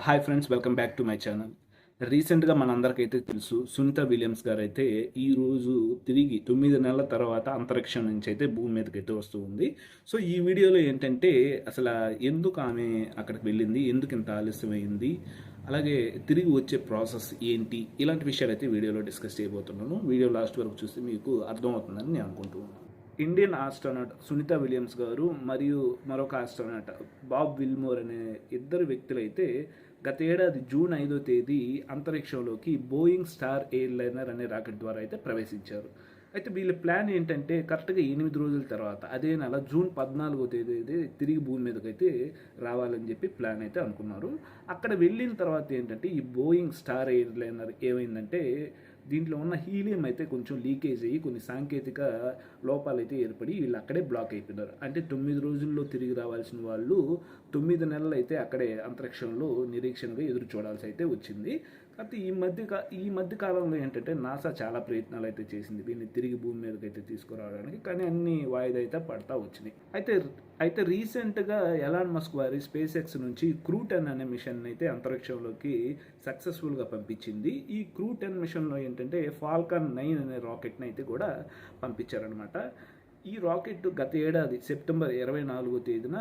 Hi friends, welcome back to my channel. రీసెంట్గా మనందరికైతే తెలుసు, Sunitha Williams గారు అయితే ఈరోజు తిరిగి 9 నెలల తర్వాత అంతరిక్షం నుంచి అయితే భూమి మీదకి అయితే వస్తూ ఉంది. సో ఈ వీడియోలో ఏంటంటే అసలు ఎందుకు ఆమె అక్కడికి వెళ్ళింది, ఎందుకు ఇంత ఆలస్యమైంది, అలాగే తిరిగి వచ్చే ప్రాసెస్ ఏంటి, ఇలాంటి విషయాలు అయితే వీడియోలో డిస్కస్ చేయబోతున్నాను. వీడియో లాస్ట్ వరకు చూస్తే మీకు అర్థమవుతుందని నేను అనుకుంటున్నాను. ఇండియన్ ఆస్ట్రోనాట్ సునీత విలియమ్స్ గారు మరియు మరొక ఆస్ట్రోనాట్ బాబ్ విల్మోర్ అనే ఇద్దరు వ్యక్తులైతే గత ఏడాది జూన్ 5వ తేదీ అంతరిక్షంలోకి బోయింగ్ స్టార్ ఎయిర్లైనర్ అనే రాకెట్ ద్వారా అయితే ప్రవేశించారు. అయితే వీళ్ళ ప్లాన్ ఏంటంటే కరెక్ట్గా 8 రోజుల తర్వాత అదే నెల జూన్ 14వ తేదీ అయితే తిరిగి భూమి మీదకైతే రావాలని చెప్పి ప్లాన్ అయితే అనుకున్నారు. అక్కడ వెళ్ళిన తర్వాత ఏంటంటే ఈ బోయింగ్ స్టార్ ఎయిర్లైనర్ ఏమైందంటే దీంట్లో ఉన్న హీలియం అయితే కొంచెం లీకేజ్ అయ్యి కొన్ని సాంకేతిక లోపాలు అయితే ఏర్పడి వీళ్ళు అక్కడే బ్లాక్ అయిపోయినారు. అంటే 9 రోజుల్లో తిరిగి రావాల్సిన వాళ్ళు 9 నెలలు అయితే అక్కడే అంతరిక్షంలో నిరీక్షణగా ఎదురు చూడాల్సి అయితే వచ్చింది. కాబట్టి ఈ మధ్య కాలంలో ఏంటంటే నాసా చాలా ప్రయత్నాలు అయితే చేసింది వీళ్ళని తిరిగి భూమి మీదకి అయితే తీసుకురావడానికి, కానీ అన్ని వాయిదా అయితే పడతా వచ్చినాయి. అయితే రీసెంట్గా ఎలాన్ మస్క్ వారి స్పేస్ ఎక్స్ నుంచి క్రూ 10 అనే మిషన్ అయితే అంతరిక్షంలోకి సక్సెస్ఫుల్గా పంపించింది. ఈ క్రూ 10 మిషన్లో ఏంటంటే ఫాల్కన్ 9 అనే రాకెట్ని అయితే కూడా పంపించారనమాట. ఈ రాకెట్ గత ఏడాది సెప్టెంబర్ 24వ తేదీన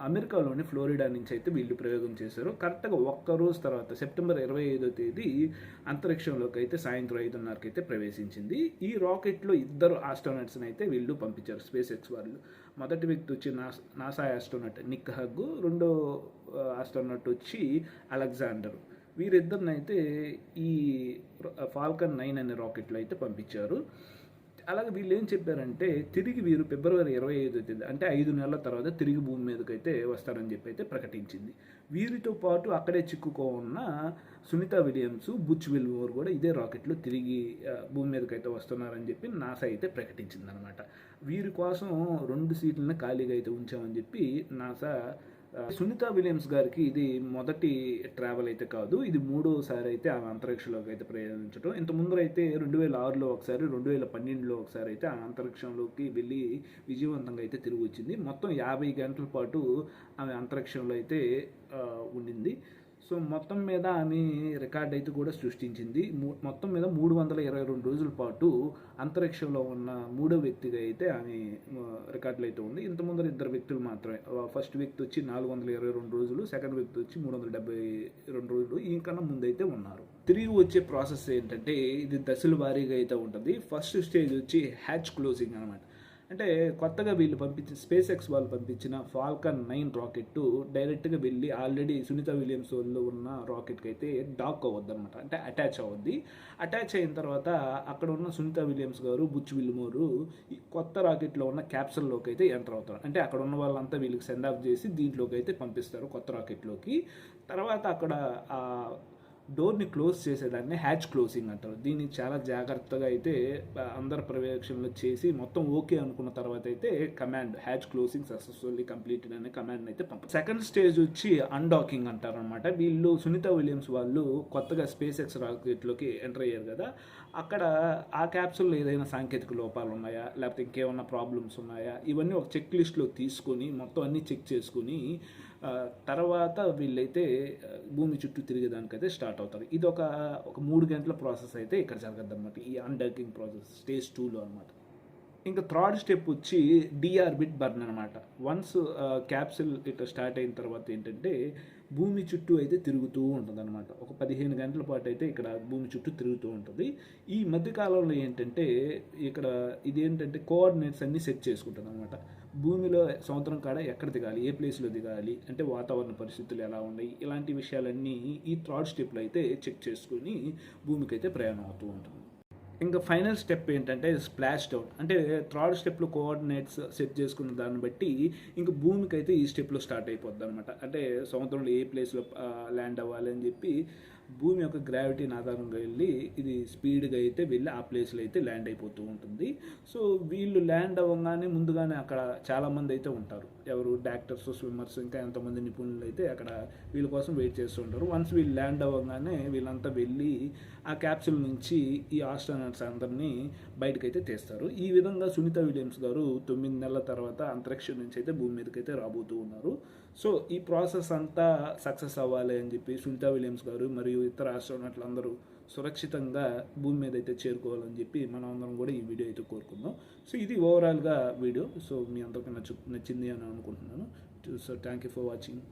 అమెరికాలోని ఫ్లోరిడా నుంచి అయితే వీళ్ళు ప్రయోగం చేశారు. కరెక్ట్గా ఒక్కరోజు తర్వాత సెప్టెంబర్ 25వ తేదీ అంతరిక్షంలోకి అయితే సాయంత్రం 5:30కి అయితే ప్రవేశించింది. ఈ రాకెట్లో ఇద్దరు ఆస్ట్రోనట్స్ని అయితే వీళ్ళు పంపించారు స్పేస్ ఎక్స్ వాళ్ళు. మొదటి వ్యక్తి వచ్చి నాసా ఆస్ట్రోనట్ నిక్ హగ్, రెండో ఆస్ట్రోనట్ వచ్చి అలెగ్జాండర్. వీరిద్దరినైతే ఈ ఫాల్కన్ 9 అనే రాకెట్లో అయితే పంపించారు. అలాగే వీళ్ళు ఏం చెప్పారంటే తిరిగి వీరు ఫిబ్రవరి 25వ తేదీ అంటే 5 నెలల తర్వాత తిరిగి భూమి మీదకి అయితే వస్తారని చెప్పి అయితే ప్రకటించింది. వీరితో పాటు అక్కడే చిక్కుకో ఉన్న సునీత విలియమ్స్, బుచ్ విల్మోర్ కూడా ఇదే రాకెట్లో తిరిగి భూమి మీదకి అయితే వస్తున్నారని చెప్పి నాసా అయితే ప్రకటించింది అనమాట. వీరి కోసం 2 సీట్లను ఖాళీగా అయితే ఉంచామని చెప్పి నాసా. సునీత విలియమ్స్ గారికి ఇది మొదటి ట్రావెల్ అయితే కాదు, ఇది 3వసారి అయితే ఆమె అంతరిక్షంలోకి అయితే ప్రయాణించడం. ఇంత ముందర అయితే 2006లో ఒకసారి, 2012లో ఒకసారి అయితే ఆ అంతరిక్షంలోకి వెళ్ళి విజయవంతంగా అయితే తిరిగి వచ్చింది. మొత్తం 50 గంటల పాటు ఆమె అంతరిక్షంలో అయితే ఉండింది. సో మొత్తం మీద ఆమె రికార్డ్ అయితే కూడా సృష్టించింది. మొత్తం మీద 322 రోజుల పాటు అంతరిక్షంలో ఉన్న 3వ వ్యక్తిగా అయితే ఆమె రికార్డులు అయితే ఉంది. ఇంత ముందర 2 వ్యక్తులు మాత్రమే. ఫస్ట్ వ్యక్తి వచ్చి 422 రోజులు, సెకండ్ వ్యక్తి వచ్చి 372 రోజులు ఈకన్నా ముందైతే ఉన్నారు. తిరిగి వచ్చే ప్రాసెస్ ఏంటంటే ఇది దశల వారీగా అయితే ఉంటుంది. ఫస్ట్ స్టేజ్ వచ్చి హ్యాచ్ క్లోజింగ్ అనమాట. అంటే కొత్తగా వీళ్ళు స్పేస్ ఎక్స్ వాళ్ళు పంపించిన ఫాల్కన్ 9 రాకెట్ డైరెక్ట్గా వెళ్ళి ఆల్రెడీ సునీత విలియమ్స్ వాళ్ళు ఉన్న రాకెట్కి అయితే డాక్ అవ్వద్దు అనమాట, అంటే అటాచ్ అవ్వద్ది. అటాచ్ అయిన తర్వాత అక్కడ ఉన్న సునీత విలియమ్స్ గారు, బుచ్ విల్మోరు ఈ కొత్త రాకెట్లో ఉన్న క్యాప్సల్లోకి అయితే ఎంటర్ అవుతారు. అంటే అక్కడ ఉన్న వాళ్ళంతా వీళ్ళకి సెండ్ ఆఫ్ చేసి దీంట్లోకి అయితే పంపిస్తారు కొత్త రాకెట్లోకి. తర్వాత అక్కడ డోర్ని క్లోజ్ చేసేదాన్ని హ్యాచ్ క్లోజింగ్ అంటారు. దీన్ని చాలా జాగ్రత్తగా అయితే అందరు పర్యవేక్షణలు చేసి మొత్తం ఓకే అనుకున్న తర్వాత అయితే command hatch closing successfully completed అనే కమాండ్ అయితే పంపారు. సెకండ్ స్టేజ్ వచ్చి అన్డాకింగ్ అంటారు అనమాట. వీళ్ళు సునీత విలియమ్స్ వాళ్ళు కొత్తగా స్పేస్ ఎక్స్ రాకెట్లోకి ఎంటర్ అయ్యారు కదా, అక్కడ ఆ క్యాప్సూల్లో ఏదైనా సాంకేతిక లోపాలు ఉన్నాయా, లేకపోతే ఇంకేమన్నా ప్రాబ్లమ్స్ ఉన్నాయా, ఇవన్నీ ఒక చెక్ లిస్ట్లో తీసుకొని మొత్తం అన్నీ చెక్ చేసుకుని తర్వాత వీళ్ళైతే భూమి చుట్టూ తిరిగేదానికైతే స్టార్ట్ అవుతారు. ఇది ఒక 3 గంటల ప్రాసెస్ అయితే ఇక్కడ జరగద్దు అనమాట, ఈ అన్డాకింగ్ ప్రాసెస్ స్టేజ్ 2లో అనమాట. ఇంకా థర్డ్ స్టెప్ వచ్చి డీఆర్బిట్ బర్న్ అనమాట. వన్స్ క్యాప్సిల్ ఇట్లా స్టార్ట్ అయిన తర్వాత ఏంటంటే భూమి చుట్టూ అయితే తిరుగుతూ ఉంటుంది అనమాట. ఒక 15 గంటల పాటు అయితే ఇక్కడ భూమి చుట్టూ తిరుగుతూ ఉంటుంది. ఈ మధ్యకాలంలో ఏంటంటే ఇక్కడ ఇదేంటంటే కోఆర్డినేట్స్ అన్నీ సెట్ చేసుకుంటుంది అనమాట. భూమిలో సంవత్సరం కాడ ఎక్కడ దిగాలి, ఏ ప్లేస్లో దిగాలి, అంటే వాతావరణ పరిస్థితులు ఎలా ఉన్నాయి, ఇలాంటి విషయాలన్నీ ఈ థర్డ్ స్టెప్లో అయితే చెక్ చేసుకుని భూమికి అయితే ప్రయాణం అవుతూ ఉంటుంది. ఇంకా ఫైనల్ స్టెప్ ఏంటంటే స్ప్లాష్ డౌన్. అంటే థర్డ్ స్టెప్లో కోఆర్డినేట్స్ సెట్ చేసుకున్న దాన్ని బట్టి ఇంకా భూమికి అయితే ఈ స్టెప్లో స్టార్ట్ అయిపోద్ది అనమాట. అంటే సముద్రంలో ఏ ప్లేస్లో ల్యాండ్ అవ్వాలి అని చెప్పి భూమి యొక్క గ్రావిటీని ఆధారంగా వెళ్ళి ఇది స్పీడ్గా అయితే వెళ్ళి ఆ ప్లేస్లో అయితే ల్యాండ్ అయిపోతూ ఉంటుంది. సో వీళ్ళు ల్యాండ్ అవ్వగానే ముందుగానే అక్కడ చాలామంది అయితే ఉంటారు, ఎవరు డాక్టర్స్, స్విమ్మర్స్, ఇంకా ఎంతమంది నిపుణులు అయితే అక్కడ వీళ్ళ కోసం వెయిట్ చేస్తూ ఉంటారు. వన్స్ వీళ్ళు ల్యాండ్ అవ్వగానే వీళ్ళంతా వెళ్ళి ఆ క్యాప్సూల్ నుంచి ఈ ఆస్ట్రోనట్స్ అందరినీ బయటకైతే తీస్తారు. ఈ విధంగా సునీత విలియమ్స్ గారు 9 నెలల తర్వాత అంతరిక్షం నుంచి అయితే భూమి మీదకి అయితే రాబోతూ ఉన్నారు. సో ఈ ప్రాసెస్ అంతా సక్సెస్ అవ్వాలి అని చెప్పి సునీతా విలియమ్స్ గారు మరియు ఇతర ఆస్ట్రోనట్లు అందరూ సురక్షితంగా భూమి మీద అయితే చేరుకోవాలని చెప్పి మనం అందరం కూడా ఈ వీడియో అయితే కోరుకుందాం. సో ఇది ఓవరాల్గా వీడియో. సో మీ అందరికీ నచ్చింది అని అనుకుంటున్నాను. So thank you for watching.